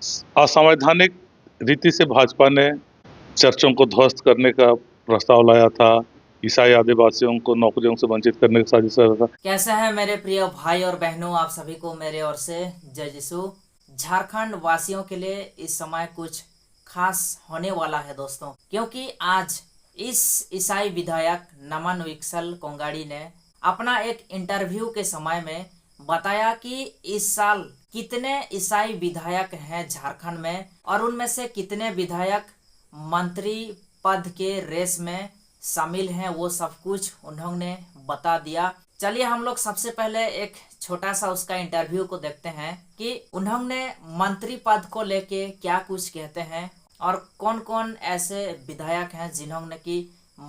असंवैधानिक रीति से भाजपा ने चर्चों को ध्वस्त करने का प्रस्ताव लाया था। ईसाई आदिवासियों को नौकरियों से वंचित करने की साजिश कर रहा था। कैसे हैं मेरे प्रिय भाई और बहनों, आप सभी को मेरे ओर से जय यीशु। झारखंड वासियों के लिए इस समय कुछ खास होने वाला है दोस्तों, क्योंकि आज इस ईसाई विधायक नमन विकसल कोंगाड़ी ने अपना एक इंटरव्यू के समय में बताया कि इस साल कितने ईसाई विधायक हैं झारखंड में और उनमें से कितने विधायक मंत्री पद के रेस में शामिल हैं, वो सब कुछ उन्होंने बता दिया। चलिए हम लोग सबसे पहले एक छोटा सा उसका इंटरव्यू को देखते हैं कि उन्होंने मंत्री पद को लेके क्या कुछ कहते हैं और कौन कौन ऐसे विधायक हैं जिन्होंने कि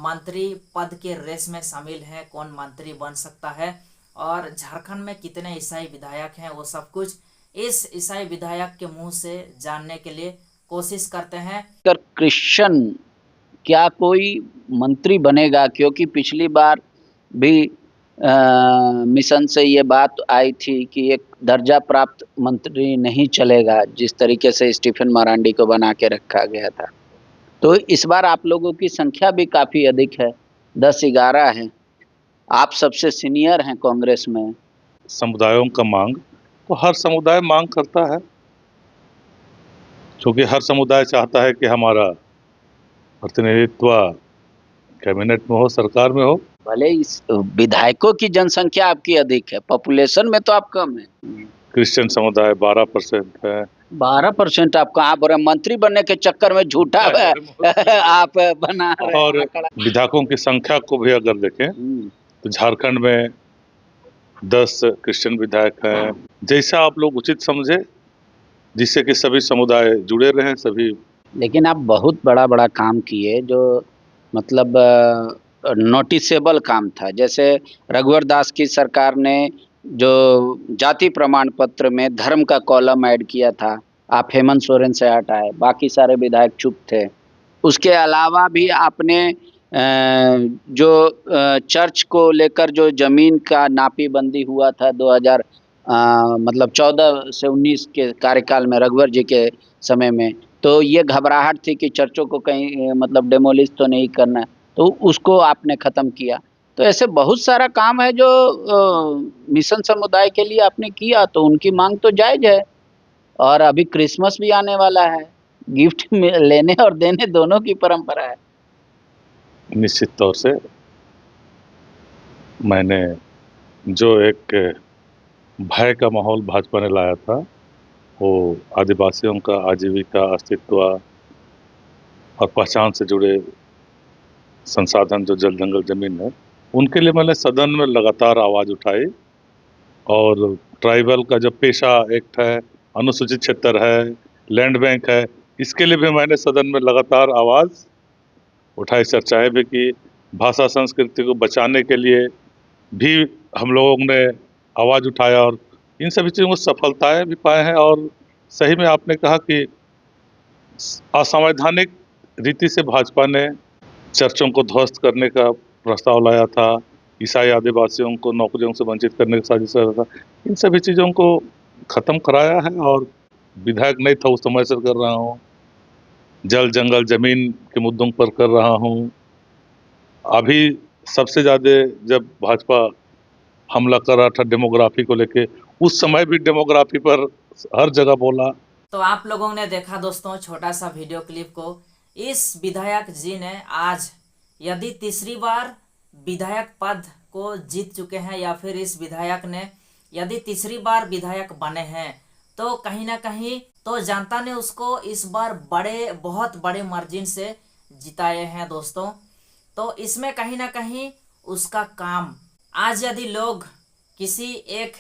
मंत्री पद के रेस में शामिल हैं, कौन मंत्री बन सकता है और झारखंड में कितने ईसाई विधायक हैं, वो सब कुछ इस ईसाई विधायक के मुंह से जानने के लिए कोशिश करते हैं। क्रिश्चियन क्या कोई मंत्री बनेगा? क्योंकि पिछली बार भी मिशन से ये बात आई थी कि एक दर्जा प्राप्त मंत्री नहीं चलेगा, जिस तरीके से स्टीफन मरांडी को बना के रखा गया था। तो इस बार आप लोगों की संख्या भी काफ़ी अधिक है, 10-11 है। आप सबसे सीनियर हैं कांग्रेस में। समुदायों का मांग तो हर समुदाय मांग करता है, क्योंकि हर समुदाय चाहता है कि हमारा प्रतिनिधित्व कैबिनेट में हो, सरकार में हो। भले इस विधायकों की जनसंख्या आपकी अधिक है, पॉपुलेशन में तो आप कम है। क्रिश्चियन समुदाय 12% है। 12% आप कहाँ पर मंत्री बनने के चक्कर में झूठा आप बना रहे। और विधायकों की संख्या को भी अगर देखें तो झारखंड में 10 क्रिश्चियन विधायक हैं। जैसा आप लोग उचित समझे, जिससे कि सभी समुदाय जुड़े रहें सभी। लेकिन आप बहुत बड़ा काम किए, जो मतलब नोटिसेबल काम था। जैसे रघुवर दास की सरकार ने जो जाति प्रमाण पत्र में धर्म का कॉलम ऐड किया था, आप हेमंत सोरेन से हटाए, बाकी सारे विधायक चुप थे। उसके अलावा भी आपने जो चर्च को लेकर जो जमीन का नापीबंदी हुआ था 14 से 19 के कार्यकाल में रघुवर जी के समय में, तो ये घबराहट थी कि चर्चों को कहीं मतलब डेमोलिश तो नहीं करना, तो उसको आपने ख़त्म किया। तो ऐसे बहुत सारा काम है जो मिशन समुदाय के लिए आपने किया, तो उनकी मांग तो जायज़ है। और अभी क्रिसमस भी आने वाला है, गिफ्ट लेने और देने दोनों की परंपरा है। निश्चित तौर से मैंने जो एक भय का माहौल भाजपा ने लाया था, वो आदिवासियों का आजीविका, अस्तित्व और पहचान से जुड़े संसाधन जो जल जंगल जमीन है, उनके लिए मैंने सदन में लगातार आवाज़ उठाई। और ट्राइबल का जो पेशा एक्ट है, अनुसूचित क्षेत्र है, लैंड बैंक है, इसके लिए भी मैंने सदन में लगातार आवाज़ उठाई, चर्चाएं भी की। भाषा संस्कृति को बचाने के लिए भी हम लोगों ने आवाज़ उठाया और इन सभी चीज़ों को सफलताएं भी पाए हैं। और सही में आपने कहा कि असंवैधानिक रीति से भाजपा ने चर्चों को ध्वस्त करने का प्रस्ताव लाया था, ईसाई आदिवासियों को नौकरियों से वंचित करने की साजिश कर रहा था। इन सभी चीज़ों को ख़त्म कराया है और विधायक नहीं था उस समय से कर रहा हूँ। जल जंगल जमीन के मुद्दों पर कर रहा हूँ। अभी सबसे ज़्यादा जब भाजपा हमला कर रहा था डेमोग्राफी को लेके, उस समय भी डेमोग्राफी पर हर जगह बोला। तो आप लोगों ने देखा दोस्तों छोटा सा वीडियो क्लिप को। इस विधायक जी ने आज यदि तीसरी बार विधायक पद को जीत चुके हैं या फिर इस विधायक ने यदि तीसरी बार विधायक बने हैं, तो कहीं ना कहीं तो जनता ने उसको इस बार बहुत बड़े मार्जिन से जिताए हैं दोस्तों। तो इसमें कहीं ना कहीं उसका काम, आज यदि लोग किसी एक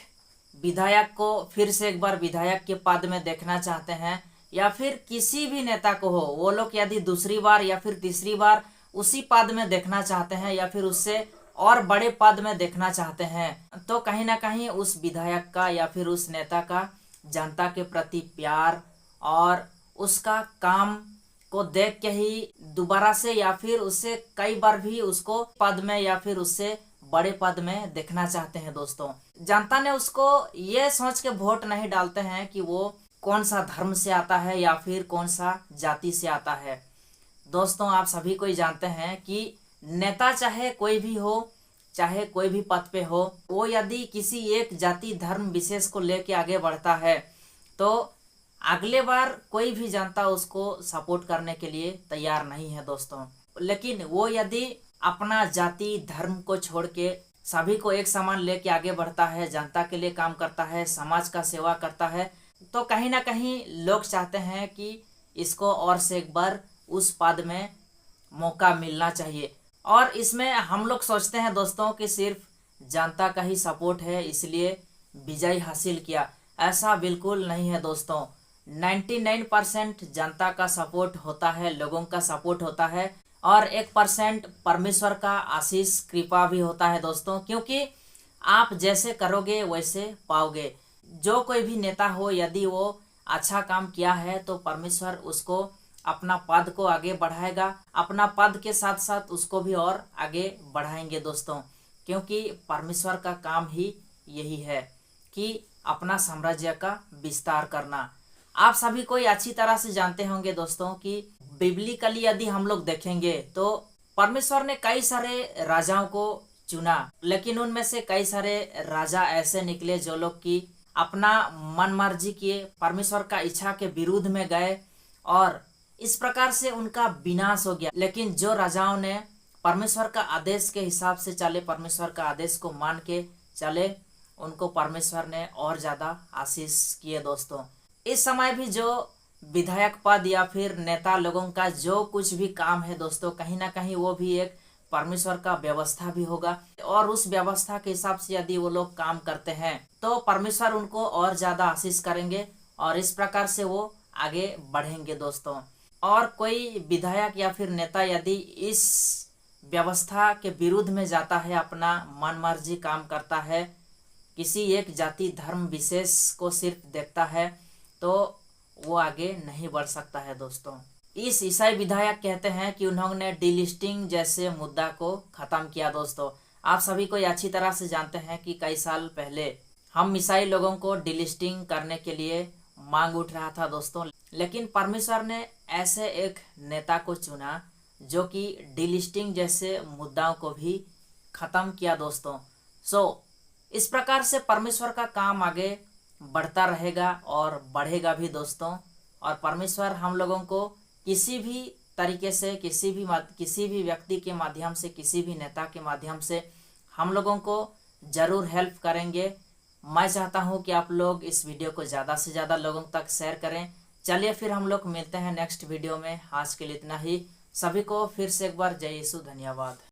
विधायक को फिर से एक बार विधायक के पद में देखना चाहते हैं या फिर किसी भी नेता को हो, वो लोग यदि दूसरी बार या फिर तीसरी बार उसी पद में देखना चाहते हैं या फिर उससे और बड़े पद में देखना चाहते हैं, तो कहीं ना कहीं उस विधायक का या फिर उस नेता का जनता के प्रति प्यार और उसका काम को देख के ही दोबारा से या फिर उससे कई बार भी उसको पद में या फिर उससे बड़े पद में देखना चाहते हैं दोस्तों। जनता ने उसको ये सोच के वोट नहीं डालते हैं कि वो कौन सा धर्म से आता है या फिर कौन सा जाति से आता है। दोस्तों आप सभी को ही जानते हैं कि नेता चाहे कोई भी हो, चाहे कोई भी पद पे हो, वो यदि किसी एक जाति धर्म विशेष को लेके आगे बढ़ता है तो अगले बार कोई भी जनता उसको सपोर्ट करने के लिए तैयार नहीं है दोस्तों। लेकिन वो यदि अपना जाति धर्म को छोड़ के सभी को एक समान लेके आगे बढ़ता है, जनता के लिए काम करता है, समाज का सेवा करता है, तो कहीं ना कहीं लोग चाहते हैं कि इसको और से एक बार उस पद में मौका मिलना चाहिए। और इसमें हम लोग सोचते हैं दोस्तों कि सिर्फ जनता का ही सपोर्ट है इसलिए विजय हासिल किया, ऐसा बिल्कुल नहीं है दोस्तों। 99% जनता का सपोर्ट होता है, लोगों का सपोर्ट होता है, और 1% परमेश्वर का आशीष कृपा भी होता है दोस्तों। क्योंकि आप जैसे करोगे वैसे पाओगे। जो कोई भी नेता हो यदि वो अच्छा काम किया है तो परमेश्वर उसको अपना पद को आगे बढ़ाएगा, अपना पद के साथ साथ उसको भी और आगे बढ़ाएंगे दोस्तों। क्योंकि परमेश्वर का काम ही यही है कि अपना साम्राज्य का विस्तार करना। आप सभी कोई अच्छी तरह से जानते होंगे दोस्तों कि बिब्लिकली यदि हम लोग देखेंगे तो परमेश्वर ने कई सारे राजाओं को चुना, लेकिन उनमें से कई सारे राजा ऐसे निकले जो लोग की अपना मन मर्जी किए, परमेश्वर का इच्छा के विरुद्ध में गए और इस प्रकार से उनका विनाश हो गया। लेकिन जो राजाओं ने परमेश्वर का आदेश के हिसाब से चले, परमेश्वर का आदेश को मान के चले, उनको परमेश्वर ने और ज्यादा आशीष किए दोस्तों। इस समय भी जो विधायक पद या फिर नेता लोगों का जो कुछ भी काम है दोस्तों, कहीं ना कहीं वो भी एक परमेश्वर का व्यवस्था भी होगा, और उस व्यवस्था के हिसाब से यदि वो लोग काम करते हैं तो परमेश्वर उनको और ज्यादा आशीष करेंगे और इस प्रकार से वो आगे बढ़ेंगे दोस्तों। और कोई विधायक या फिर नेता यदि इस व्यवस्था के विरुद्ध में जाता है, अपना मन मर्जी काम करता है, किसी एक जाति धर्म विशेष को सिर्फ देखता है, तो वो आगे नहीं बढ़ सकता है दोस्तों। इस ईसाई विधायक कहते हैं कि उन्होंने डीलिस्टिंग जैसे मुद्दा को खत्म किया दोस्तों। आप सभी को अच्छी तरह से जानते हैं कि कई साल पहले हम ईसाई लोगों को डीलिस्टिंग करने के लिए मांग उठ रहा था दोस्तों, लेकिन परमेश्वर ने ऐसे एक नेता को चुना जो कि डीलिस्टिंग जैसे मुद्दाओं को भी खत्म किया दोस्तों। इस प्रकार से परमेश्वर का काम आगे बढ़ता रहेगा और बढ़ेगा भी दोस्तों। और परमेश्वर हम लोगों को किसी भी तरीके से, किसी भी व्यक्ति के माध्यम से, किसी भी नेता के माध्यम से हम लोगों को जरूर हेल्प करेंगे। मैं चाहता हूं कि आप लोग इस वीडियो को ज़्यादा से ज़्यादा लोगों तक शेयर करें। चलिए फिर हम लोग मिलते हैं नेक्स्ट वीडियो में। आज के लिए इतना ही। सभी को फिर से एक बार जय यीशु, धन्यवाद।